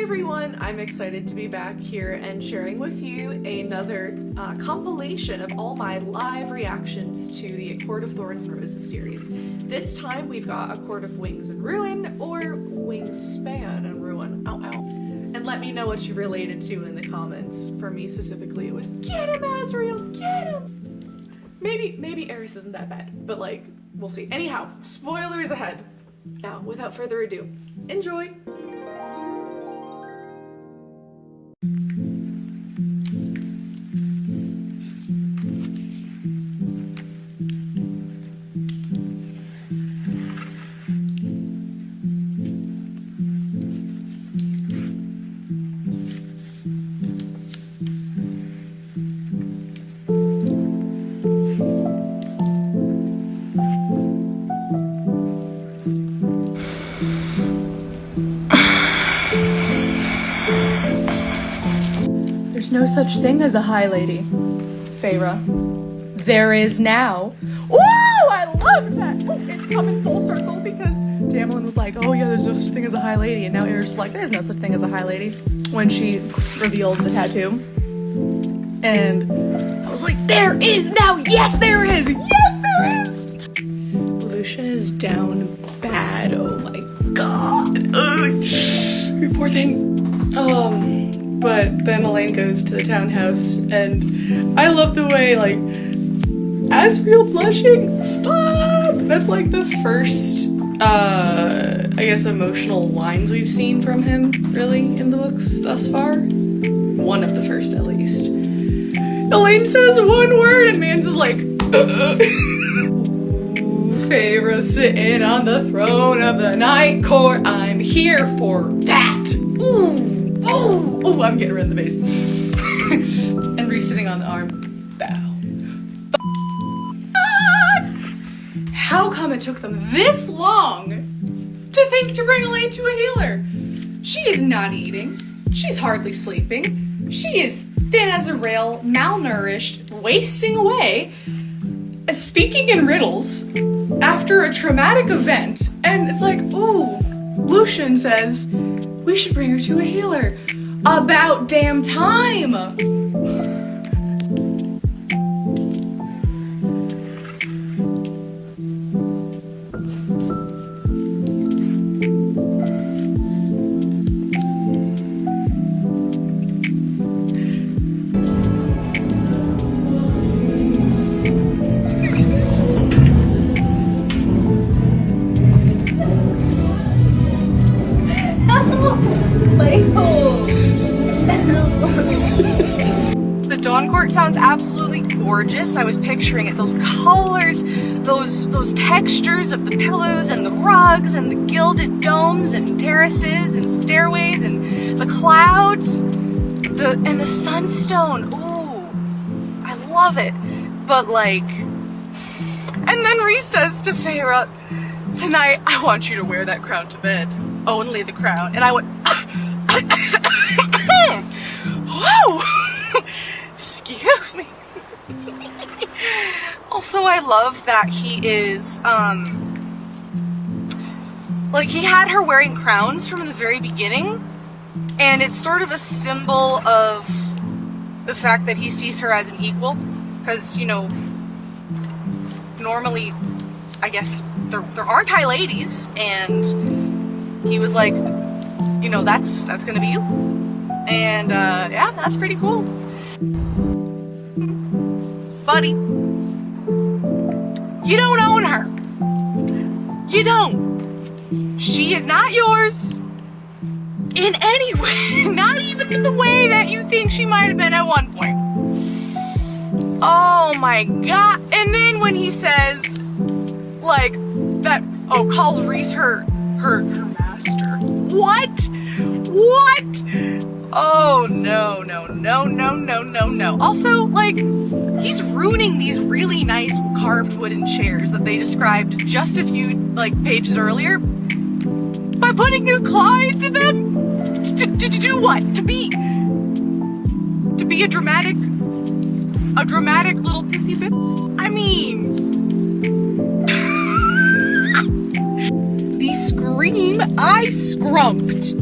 everyone, I'm excited to be back here and sharing with you another compilation of all my live reactions to the A Court of Thorns and Roses series. This time we've got A Court of Wings and Ruin, or Wingspan and Ruin. Ow, ow. And let me know what you related to in the comments. For me specifically, it was, get him, Azriel, get him! Maybe Ares isn't that bad, but like, we'll see. Anyhow, spoilers ahead. Now, without further ado, enjoy! There's no such thing as a high lady, Feyre. There is now. Ooh, I love that! Ooh, it's coming full circle because Tamlin was like, oh yeah, there's no such thing as a high lady, and now Aerys like, there's no such thing as a high lady, when she revealed the tattoo. And I was like, there is now! Yes, there is! Yes, there is! Lucian is down bad, oh my god. Ugh. Poor thing. But then Elaine goes to the townhouse, and I love the way, like, Azriel blushing, stop! That's like the first, I guess, emotional lines we've seen from him, really, in the books thus far. One of the first, at least. Elaine says one word, and Mans is like, Feyre sitting on the throne of the Night Court, I'm here for that! Ooh! Oh, I'm getting her in the face. And Rhys sitting on the arm. Bow. How come it took them this long to think to bring Elaine to a healer? She is not eating. She's hardly sleeping. She is thin as a rail, malnourished, wasting away, speaking in riddles after a traumatic event. And it's like, ooh, Lucian says, we should bring her to a healer. About damn time! The Dawn Court sounds absolutely gorgeous. I was picturing it. Those colors, those textures of the pillows and the rugs and the gilded domes and terraces and stairways and the clouds, and the sunstone. Ooh, I love it. But like, and then Rhys says to Feyre, tonight I want you to wear that crown to bed. Only the crown. And I went, whoa! Excuse me. Also, I love that he is, like, he had her wearing crowns from the very beginning, and it's sort of a symbol of the fact that he sees her as an equal, because, you know, normally, I guess, there aren't high ladies, and he was like, you know, that's gonna be you. And, yeah, that's pretty cool. Buddy, you don't own her. You don't. She is not yours in any way, not even in the way that you think she might have been at one point. Oh my god. And then when he says, like, that, oh, calls Rhys her master. What? What? Oh, no. Also, like, he's ruining these really nice carved wooden chairs that they described just a few, like, pages earlier by putting his claw into them. To do what? To be a dramatic little pissy bit? I mean, the scream I scrumped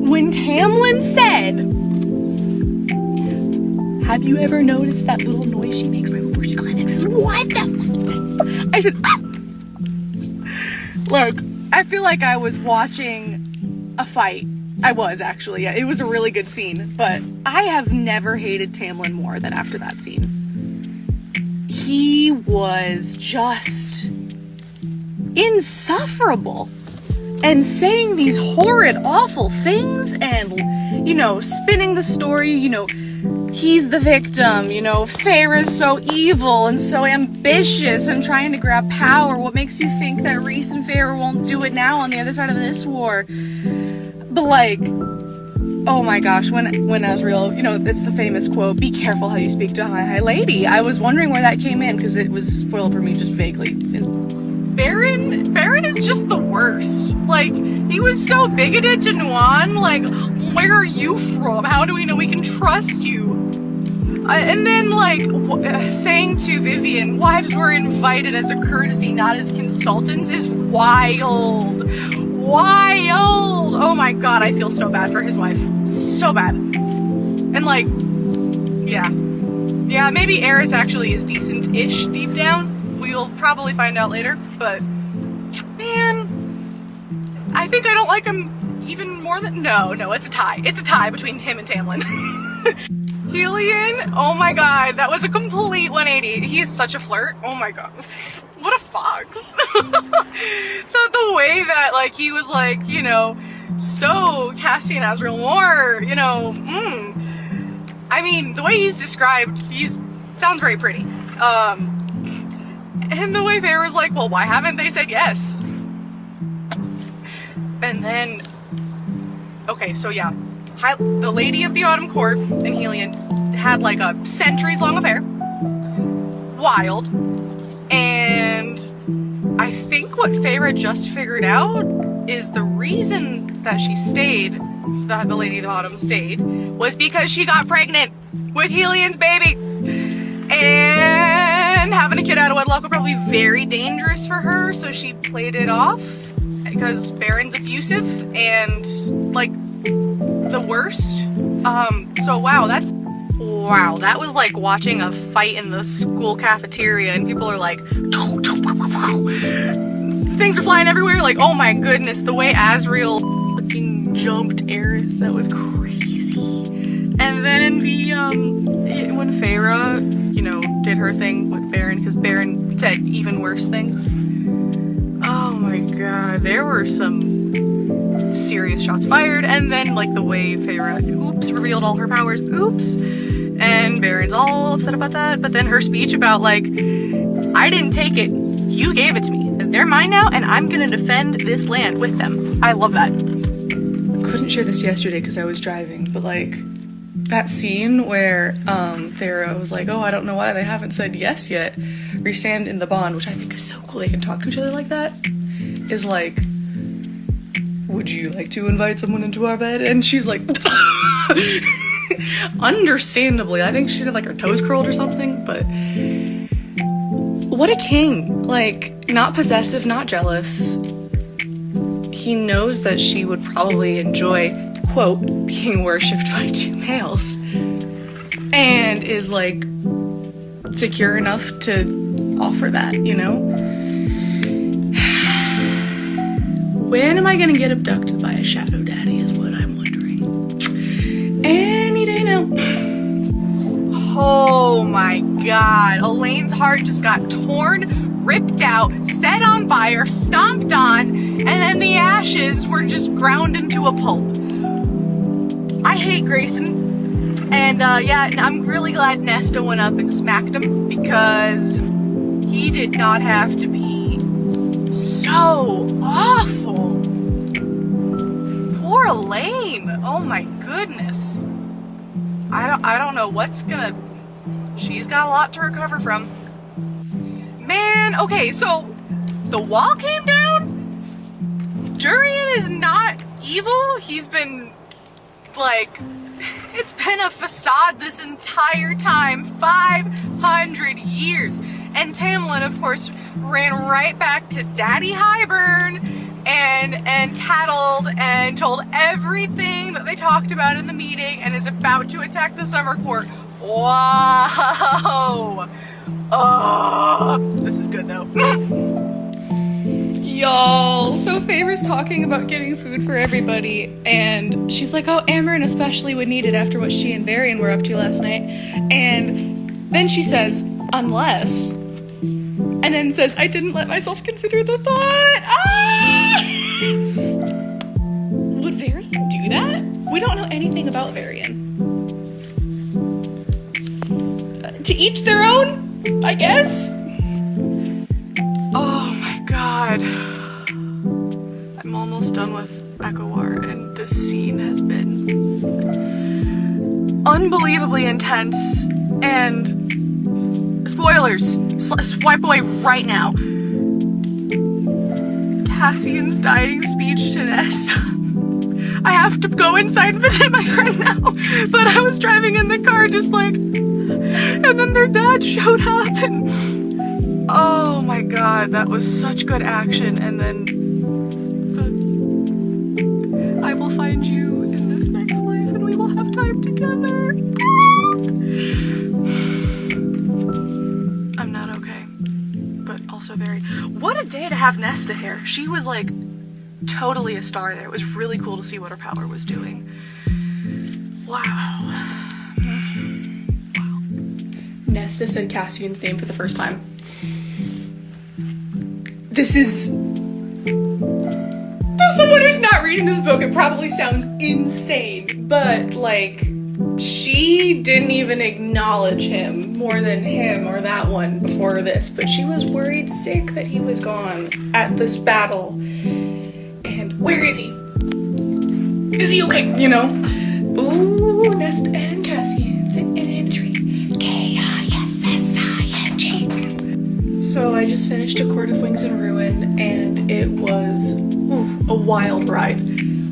when Tamlin said, have you ever noticed that little noise she makes right before she climaxes? What the? I said, ah! Look, I feel like I was watching a fight. I was actually. Yeah, it was a really good scene, but I have never hated Tamlin more than after that scene. He was just insufferable and saying these horrid, awful things and, you know, spinning the story, you know, he's the victim, you know, Feyre's so evil and so ambitious and trying to grab power. What makes you think that Rhys and Feyre won't do it now on the other side of this war? But like, oh my gosh, when Asriel, you know, it's the famous quote, be careful how you speak to a high lady. I was wondering where that came in because it was spoiled for me just vaguely. Baron is just the worst. Like, he was so bigoted to Nuan, like, where are you from? How do we know we can trust you? And then, like, saying to Vivian, wives were invited as a courtesy, not as consultants, is wild. Wild! Oh my god, I feel so bad for his wife. So bad. And, like, yeah. Yeah, maybe Eris actually is decent-ish deep down. We'll probably find out later, but, man, I think I don't like him even more than, no, it's a tie. It's a tie between him and Tamlin. Helion, oh my god, that was a complete 180. He is such a flirt. Oh my god. What a fox. the way that, like, he was, like, you know, so Cassian Asriel more, you know, I mean, the way he's described, sounds very pretty. And the way Feyre was like, well, why haven't they said yes? And then, okay, so yeah, the Lady of the Autumn Court and Helion had like a centuries-long affair. Wild. And I think what Feyre just figured out is the reason that she stayed, the Lady of the Autumn stayed, was because she got pregnant with Helion's baby. And having a kid out of wedlock would probably be very dangerous for her, so she played it off because Baron's abusive and, like, the worst. So wow, that was like watching a fight in the school cafeteria and people are like, things are flying everywhere, like, oh my goodness, the way Asriel fucking jumped Eris, that was crazy. And then when Feyre, you know, did her thing with Baron, because Baron said even worse things. Oh my god, there were some serious shots fired, and then, like, the way Feyre, revealed all her powers, and Baron's all upset about that, but then her speech about, like, I didn't take it, you gave it to me, and they're mine now, and I'm gonna defend this land with them. I love that. Couldn't share this yesterday because I was driving, but, like, that scene where Feyre was like, oh, I don't know why they haven't said yes yet. Rhysand in the bond, which I think is so cool they can talk to each other like that, is like, would you like to invite someone into our bed? And she's like, understandably, I think she's had like her toes curled or something, but what a king. Like, not possessive, not jealous. He knows that she would probably enjoy, quote, being worshipped by two males, and is like secure enough to offer that, you know? When am I gonna get abducted by a shadow daddy is what I'm wondering. Any day now. Oh my god, Elaine's heart just got torn, ripped out, set on fire, stomped on, and then the ashes were just ground into a pulp. I hate Grayson. And yeah, I'm really glad Nesta went up and smacked him, because he did not have to be so awful. Poor Elaine. Oh my goodness. I don't know what's gonna... She's got a lot to recover from. Man, okay, so the wall came down? Durian is not evil. He's been, like... It's been a facade this entire time, 500 years. And Tamlin, of course, ran right back to Daddy Highburn and tattled and told everything that they talked about in the meeting and is about to attack the summer court. Wow! Oh, this is good though. Y'all, so Feyre's talking about getting food for everybody, and she's like, oh, Amarin especially would need it after what she and Varian were up to last night. And then she says, unless, and then says, I didn't let myself consider the thought. Ah! Would Varian do that? We don't know anything about Varian. To each their own, I guess. Oh my god. I'm almost done with ACOWAR, and this scene has been unbelievably intense. And spoilers, swipe away right now. Cassian's dying speech to Nest. I have to go inside and visit my friend now, but I was driving in the car just like, and then their dad showed up, and oh my god, that was such good action. And then I will find you in this next life and we will have time together. I'm not okay, but also very, what a day to have Nesta here. She was like totally a star there. It was really cool to see what her power was doing. Wow. Nesta said Cassian's name for the first time. This is... To someone who's not reading this book, it probably sounds insane, but like, she didn't even acknowledge him more than him or that one before this, but she was worried sick that he was gone at this battle. And where is he? Is he okay? You know? Ooh, Nesta and Cassian sitting in a tree. So I just finished A Court of Wings and Ruin, and it was a wild ride.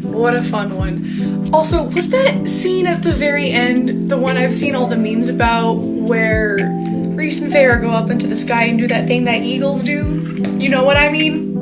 What a fun one. Also, was that scene at the very end the one I've seen all the memes about, where Rhys and Feyre go up into the sky and do that thing that eagles do? You know what I mean?